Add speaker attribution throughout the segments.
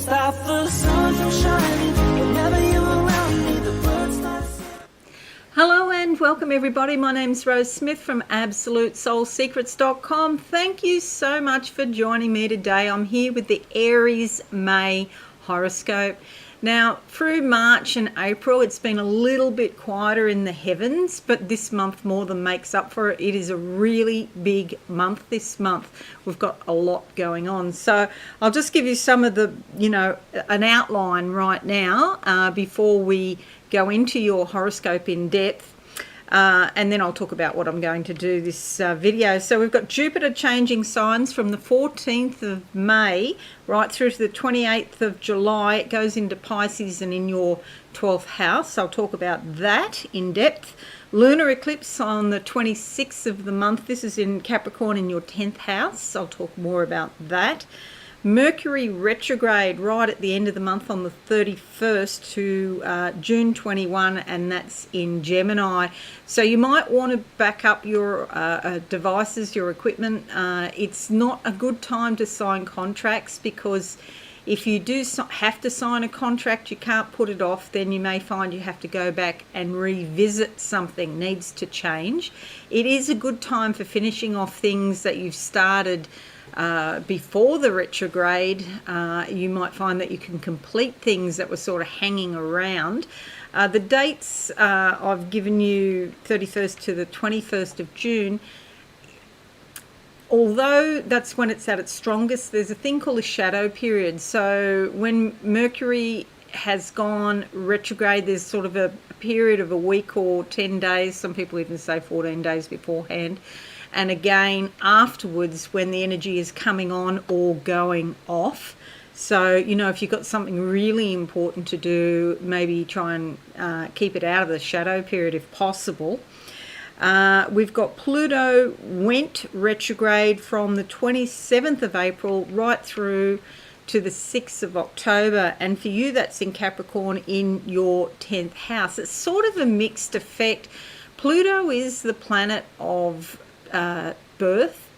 Speaker 1: stop for the sun from shining. Whenever you're around me, the birds start singing.
Speaker 2: Hello and welcome everybody. My name's Rose Smith from AbsoluteSoulSecrets.com. Thank you so much for joining me today. I'm here with the Aries May horoscope. Now, through March and April, it's been a little bit quieter in the heavens, but this month more than makes up for it. It is a really big month this month. We've got a lot going on. So I'll just give you some of the, an outline right now before we go into your horoscope in depth. And then I'll talk about what I'm going to do this video. So we've got Jupiter changing signs from the 14th of May right through to the 28th of July. It goes into Pisces and in your 12th house. I'll talk about that in depth. Lunar eclipse on the 26th of the month. This is in Capricorn in your 10th house. I'll talk more about that. Mercury retrograde right at the end of the month on the 31st to June 21, and that's in Gemini. So you might want to back up your devices, your equipment. It's not a good time to sign contracts, because if you do have to sign a contract, you can't put it off. Then you may find you have to go back and revisit something, needs to change. It is a good time for finishing off things that you've started before the retrograde. You might find that you can complete things that were sort of hanging around. The dates I've given you, 31st to the 21st of June, although that's when it's at its strongest, there's a thing called a shadow period. So when Mercury has gone retrograde, there's sort of a period of a week or 10 days, some people even say 14 days beforehand, and again afterwards when the energy is coming on or going off. So, if you've got something really important to do, maybe try and keep it out of the shadow period if possible. We've got Pluto went retrograde from the 27th of April right through to the 6th of October. And for you, that's in Capricorn in your 10th house. It's sort of a mixed effect. Pluto is the planet of birth,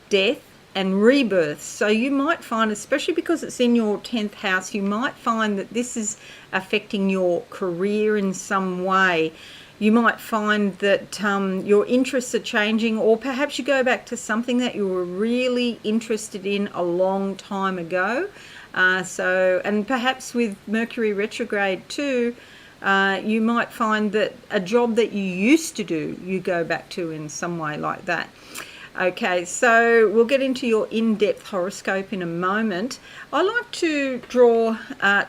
Speaker 2: death, and rebirth. So you might find, especially because it's in your 10th house, you might find that this is affecting your career in some way. You might find that your interests are changing, or perhaps you go back to something that you were really interested in a long time ago. And perhaps with Mercury retrograde too, you might find that a job that you used to do, you go back to in some way like that. Okay, so we'll get into your in-depth horoscope in a moment. I like to draw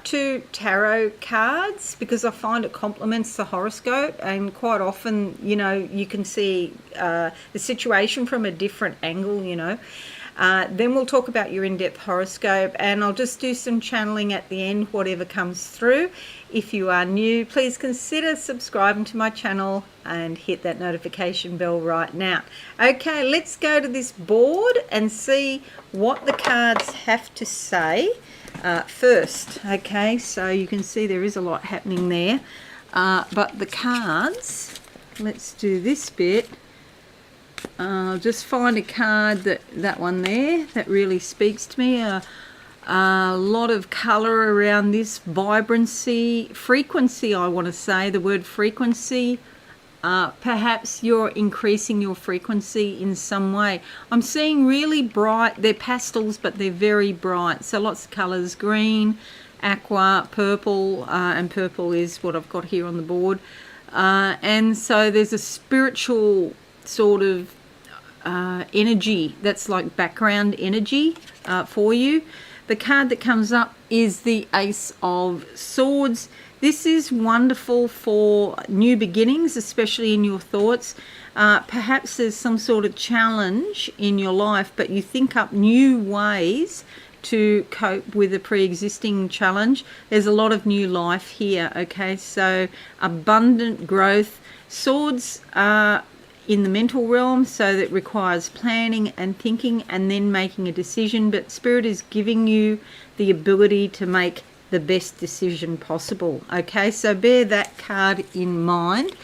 Speaker 2: 2 tarot cards because I find it complements the horoscope, and quite often, you can see the situation from a different angle, Then we'll talk about your in-depth horoscope, and I'll just do some channeling at the end, whatever comes through. If you are new, please consider subscribing to my channel and hit that notification bell right now. Okay, let's go to this board and see what the cards have to say first. Okay, so you can see there is a lot happening there. But the cards, let's do this bit. I'll just find a card, that one there, that really speaks to me. A lot of colour around this, vibrancy, frequency, I want to say, the word frequency. Perhaps you're increasing your frequency in some way. I'm seeing really bright, they're pastels, but they're very bright. So lots of colours, green, aqua, purple, and purple is what I've got here on the board. And so there's a spiritual sort of energy that's like background energy for you. The card that comes up is the Ace of Swords. This is wonderful for new beginnings, especially in your thoughts. Perhaps there's some sort of challenge in your life, but you think up new ways to cope with a pre-existing challenge. There's a lot of new life here, okay? So abundant growth. Swords are in the mental realm, so that requires planning and thinking and then making a decision, but Spirit is giving you the ability to make the best decision possible. Okay, so bear that card in mind,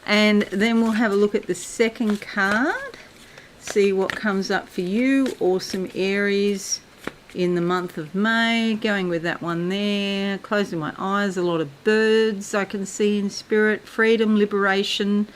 Speaker 2: and then we'll have a look at the second card, see what comes up for you, Awesome Aries, in the month of May, going with that one there, closing my eyes, a lot of birds I can see in spirit, freedom, liberation,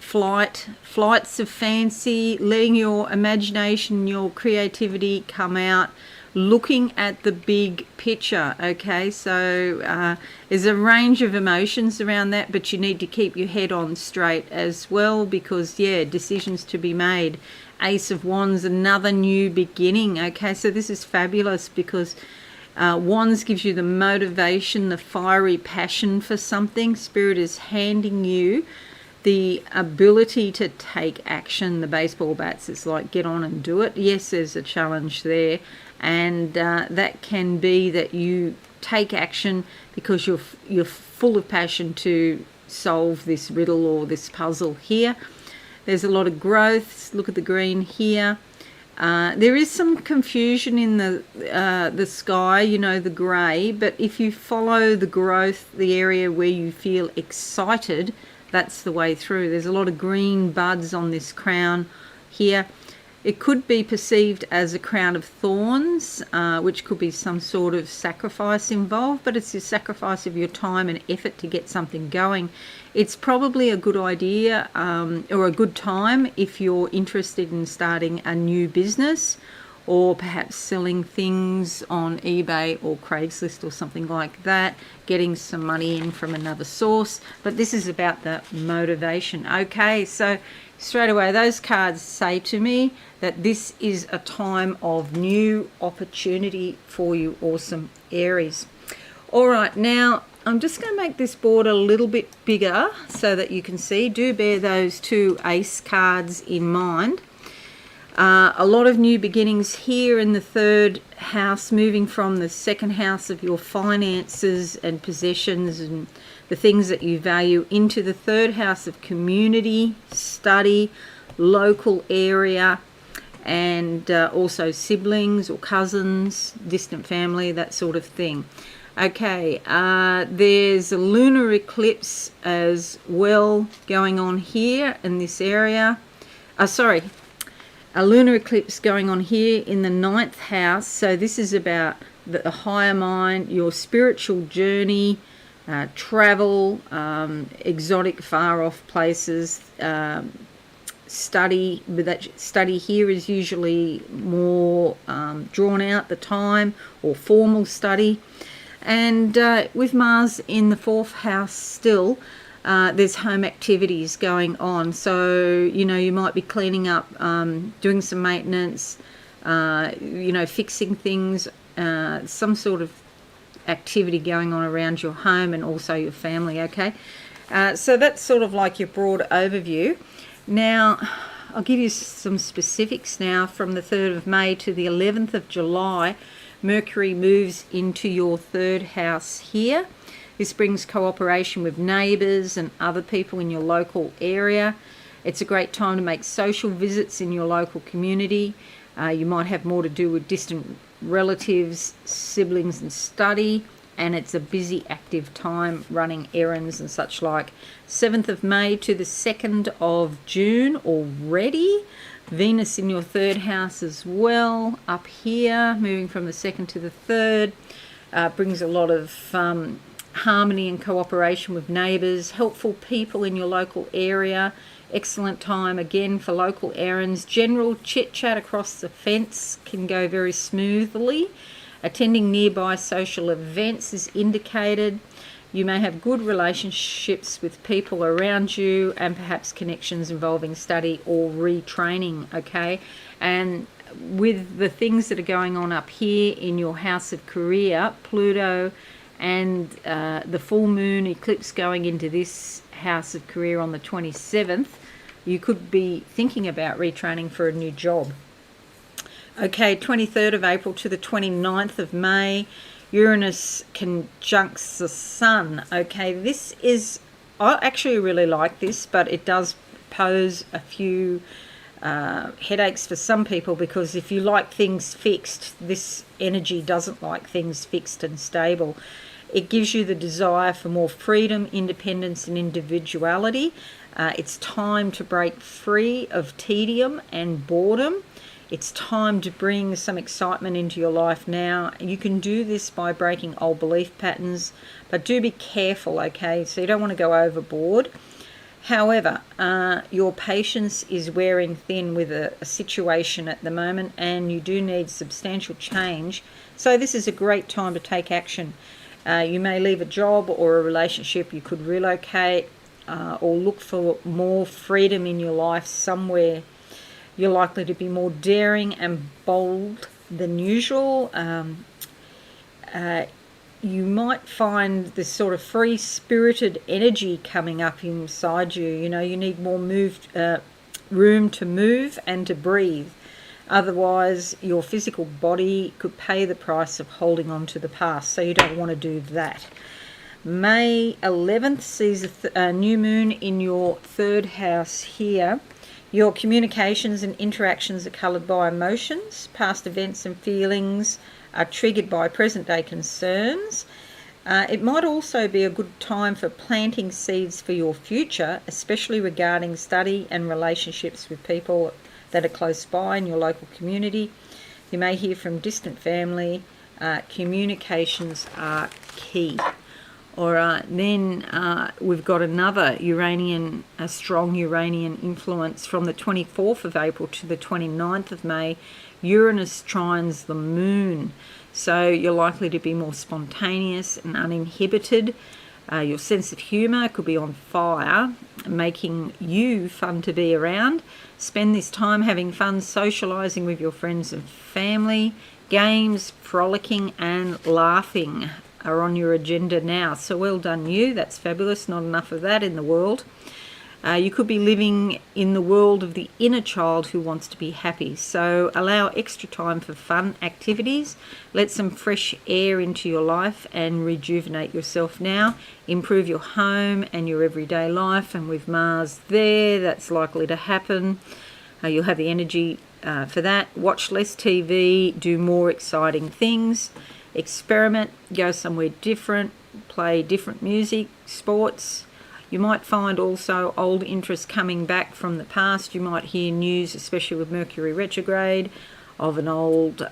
Speaker 2: flights of fancy, letting your imagination, your creativity come out, looking at the big picture. Okay, so there's a range of emotions around that, but you need to keep your head on straight as well, because decisions to be made. Ace of Wands, another new beginning. Okay, so this is fabulous because Wands gives you the motivation, the fiery passion for something. Spirit is handing you the ability to take action. The baseball bats, it's like get on and do it. Yes, there's a challenge there, and that can be that you take action because you're full of passion to solve this riddle or this puzzle here. There's a lot of growth. Look at the green here. There is some confusion in the sky, the grey, but if you follow the growth, the area where you feel excited, that's the way through. There's a lot of green buds on this crown here. It could be perceived as a crown of thorns, which could be some sort of sacrifice involved, but it's the sacrifice of your time and effort to get something going. It's probably a good idea or a good time if you're interested in starting a new business, or perhaps selling things on eBay or Craigslist or something like that, getting some money in from another source. But this is about the motivation. Okay, so straight away those cards say to me that this is a time of new opportunity for you, awesome Aries. All right, now I'm just going to make this board a little bit bigger so that you can see. Do bear those two ace cards in mind. A lot of new beginnings here in the third house, moving from the second house of your finances and possessions and the things that you value into the third house of community, study, local area, and also siblings or cousins, distant family, that sort of thing. Okay, there's a lunar eclipse as well going on here in this area. A lunar eclipse going on here in the 9th house. So this is about the higher mind, your spiritual journey, travel, exotic far off places, study. But that study here is usually more drawn out the time, or formal study. And with Mars in the 4th house still, there's home activities going on. So, you might be cleaning up, doing some maintenance, fixing things, some sort of activity going on around your home and also your family, okay? So that's sort of like your broad overview. Now, I'll give you some specifics now. From the 3rd of May to the 11th of July, Mercury moves into your 3rd house here. This brings cooperation with neighbours and other people in your local area. It's a great time to make social visits in your local community. You might have more to do with distant relatives, siblings and study. And it's a busy, active time running errands and such like. 7th of May to the 2nd of June already. Venus in your 3rd house as well, up here, moving from the 2nd to the 3rd. Brings a lot of harmony and cooperation with neighbours, helpful people in your local area. Excellent time again for local errands. General chit chat across the fence can go very smoothly. Attending nearby social events is indicated. You may have good relationships with people around you, and perhaps connections involving study or retraining, okay? And with the things that are going on up here in your house of career, Pluto and the full moon eclipse going into this house of career on the 27th, you could be thinking about retraining for a new job. Okay, 23rd of April to the 29th of May, Uranus conjuncts the Sun. Okay, this is, I actually really like this, but it does pose a few headaches for some people, because if you like things fixed, this energy doesn't like things fixed and stable. It gives you the desire for more freedom, independence and individuality. It's time to break free of tedium and boredom. It's time to bring some excitement into your life now. You can do this by breaking old belief patterns, but do be careful, okay? So you don't want to go overboard. However, your patience is wearing thin with a situation at the moment, and you do need substantial change. So this is a great time to take action. You may leave a job or a relationship. You could relocate or look for more freedom in your life somewhere. You're likely to be more daring and bold than usual. You might find this sort of free-spirited energy coming up inside you. You know, you need more room to move and to breathe. Otherwise, your physical body could pay the price of holding on to the past, so you don't want to do that. May 11th sees a new moon in your 3rd house here. Your communications and interactions are coloured by emotions. Past events and feelings are triggered by present-day concerns. It might also be a good time for planting seeds for your future, especially regarding study and relationships with people that are close by in your local community. You may hear from distant family. Communications are key. All right, then we've got another a strong Uranian influence from the 24th of April to the 29th of May. Uranus trines the moon, so you're likely to be more spontaneous and uninhibited. Your sense of humour could be on fire, making you fun to be around. Spend this time having fun socialising with your friends and family. Games, frolicking and laughing are on your agenda now. So well done you, that's fabulous. Not enough of that in the world. You could be living in the world of the inner child who wants to be happy. So allow extra time for fun activities. Let some fresh air into your life and rejuvenate yourself now. Improve your home and your everyday life. And with Mars there, that's likely to happen. You'll have the energy for that. Watch less TV, do more exciting things. Experiment, go somewhere different, play different music, sports. You might find also old interests coming back from the past. You might hear news, especially with Mercury retrograde, of an old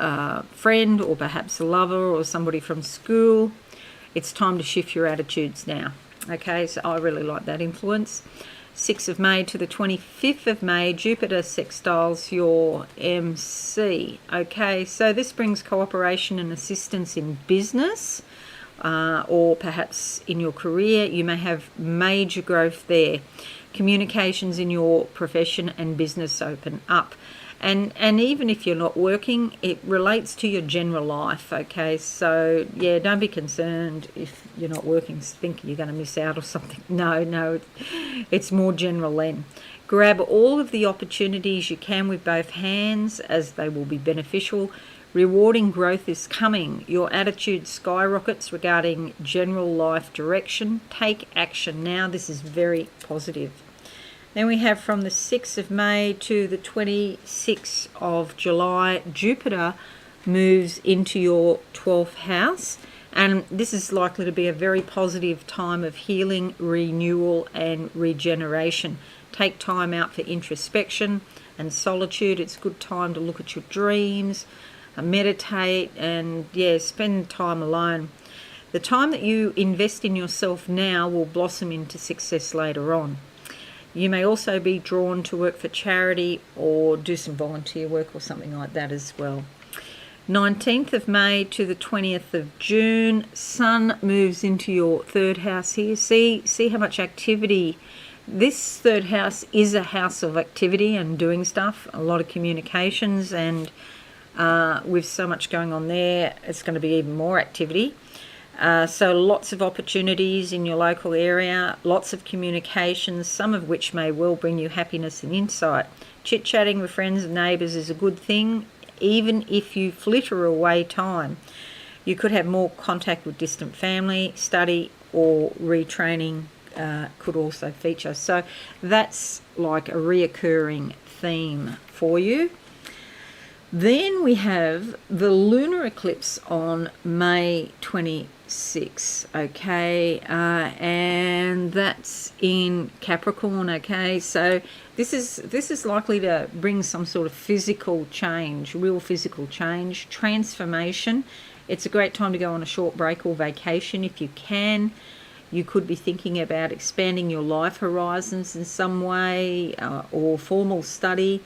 Speaker 2: friend or perhaps a lover or somebody from school. It's time to shift your attitudes now. Okay, so I really like that influence. 6th of May to the 25th of May, Jupiter sextiles your MC. Okay, so this brings cooperation and assistance in business. Or perhaps in your career. You may have major growth there. Communications in your profession and business open up. And even if you're not working, it relates to your general life, okay? So, yeah, don't be concerned if you're not working, think you're going to miss out or something. No, it's more general then. Grab all of the opportunities you can with both hands, as they will be beneficial. Rewarding growth is coming. Your attitude skyrockets regarding general life direction. Take action now. This is very positive. Then we have from the 6th of May to the 26th of July, Jupiter moves into your 12th house. And this is likely to be a very positive time of healing, renewal and regeneration. Take time out for introspection and solitude. It's a good time to look at your dreams, meditate and spend time alone. The time that you invest in yourself now will blossom into success later on. You may also be drawn to work for charity or do some volunteer work or something like that as well. 19th of May to the 20th of June, Sun moves into your 3rd house here. See how much activity. This 3rd house is a house of activity and doing stuff, a lot of communications, and with so much going on there, it's going to be even more activity. So lots of opportunities in your local area, lots of communications, some of which may well bring you happiness and insight. Chit-chatting with friends and neighbours is a good thing, even if you flitter away time. You could have more contact with distant family. Study or retraining could also feature. So that's like a reoccurring theme for you. Then we have the lunar eclipse on May 21st. 6, okay, and that's in Capricorn, okay. So this is likely to bring some sort of physical change, real physical change, transformation. It's a great time to go on a short break or vacation if you can. You could be thinking about expanding your life horizons in some way, or formal study.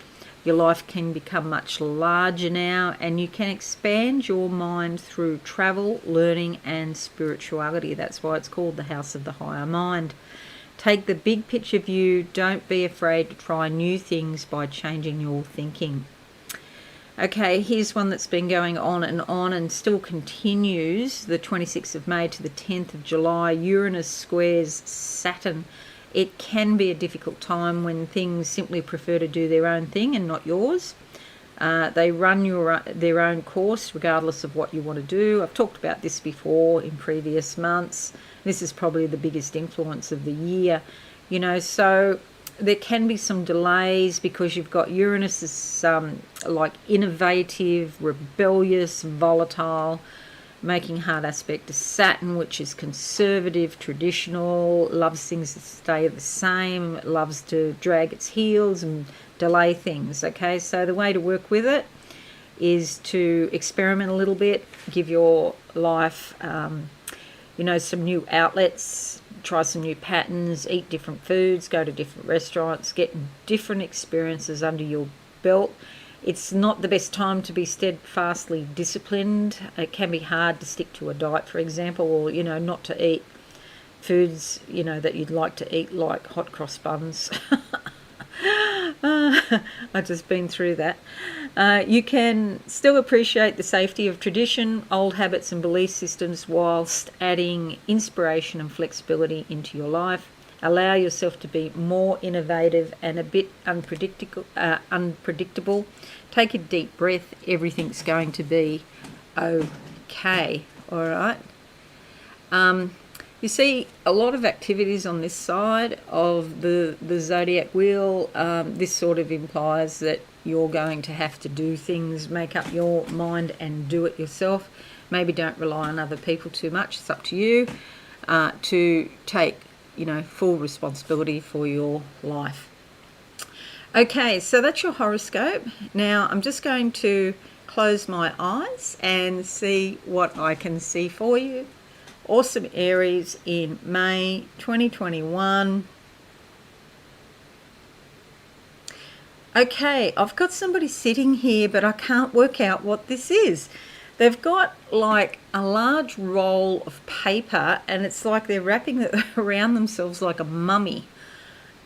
Speaker 2: Your life can become much larger now, and you can expand your mind through travel, learning, and spirituality. That's why it's called the House of the Higher Mind. Take the big picture view. Don't be afraid to try new things by changing your thinking. Okay, here's one that's been going on and still continues. The 26th of May to the 10th of July, Uranus squares Saturn. It can be a difficult time when things simply prefer to do their own thing and not yours. They run their own course regardless of what you want to do. I've talked about this before in previous months. This is probably the biggest influence of the year. So there can be some delays because you've got Uranus is like innovative, rebellious, volatile, making hard aspect to Saturn, which is conservative, traditional, loves things to stay the same, loves to drag its heels and delay things. Okay, so the way to work with it is to experiment a little bit, give your life some new outlets, try some new patterns, eat different foods, go to different restaurants, get different experiences under your belt. It's not the best time to be steadfastly disciplined. It can be hard to stick to a diet, for example, or, not to eat foods, that you'd like to eat, like hot cross buns. I've just been through that. You can still appreciate the safety of tradition, old habits and belief systems, whilst adding inspiration and flexibility into your life. Allow yourself to be more innovative and a bit unpredictable. Take a deep breath. Everything's going to be okay. All right. You see a lot of activities on this side of the zodiac wheel. This sort of implies that you're going to have to do things, make up your mind and do it yourself. Maybe don't rely on other people too much. It's up to you to take full responsibility for your life. Okay, so that's your horoscope. Now I'm just going to close my eyes and see what I can see for you. Awesome Aries in May 2021. Okay, I've got somebody sitting here, but I can't work out what this is. They've got like a large roll of paper, and it's like they're wrapping it around themselves like a mummy.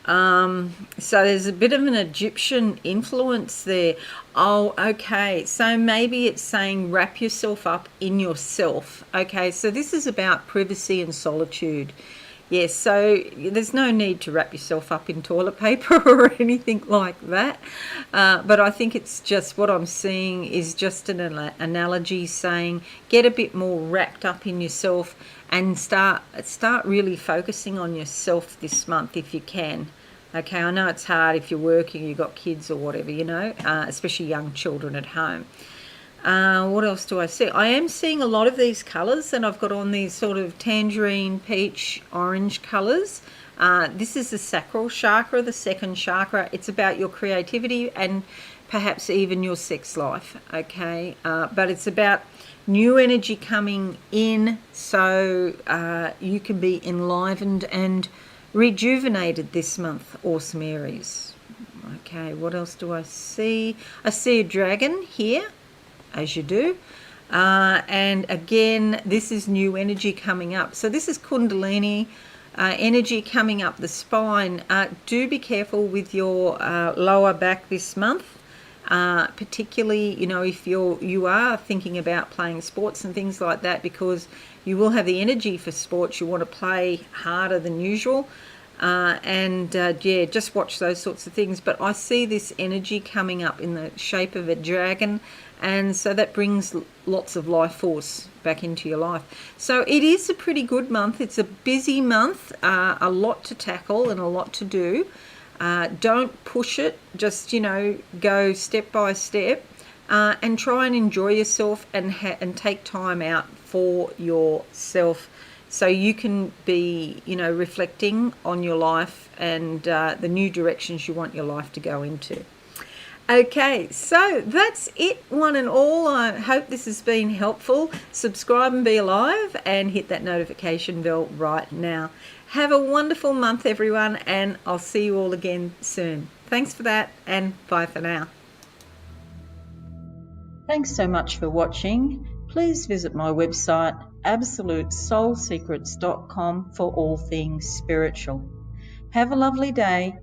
Speaker 2: So there's a bit of an Egyptian influence there. Oh, okay. So maybe it's saying wrap yourself up in yourself. Okay, so this is about privacy and solitude. Yes, so there's no need to wrap yourself up in toilet paper or anything like that. But I think it's just what I'm seeing is just an analogy saying get a bit more wrapped up in yourself and start really focusing on yourself this month if you can. Okay, I know it's hard if you're working, you've got kids or whatever, especially young children at home. What else do I see? I am seeing a lot of these colours, and I've got on these sort of tangerine, peach, orange colours. This is the sacral chakra, the second chakra. It's about your creativity and perhaps even your sex life, okay? But it's about new energy coming in so you can be enlivened and rejuvenated this month, Awesome Aries. Okay, what else do I see? I see a dragon here, as you do. And again, this is new energy coming up. So this is Kundalini energy coming up the spine. Do be careful with your lower back this month. Particularly, if you are thinking about playing sports and things like that, because you will have the energy for sports. You want to play harder than usual. Just watch those sorts of things. But I see this energy coming up in the shape of a dragon, and so that brings lots of life force back into your life. So it is a pretty good month. It's a busy month, a lot to tackle and a lot to do. Don't push it, just go step by step, and try and enjoy yourself and take time out for yourself, so you can be, reflecting on your life and the new directions you want your life to go into. Okay, so that's it, one and all. I hope this has been helpful. Subscribe and be alive, and hit that notification bell right now. Have a wonderful month, everyone, and I'll see you all again soon. Thanks for that, and bye for now. Thanks so much for watching. Please visit my website, absolutesoulsecrets.com, for all things spiritual. Have a lovely day.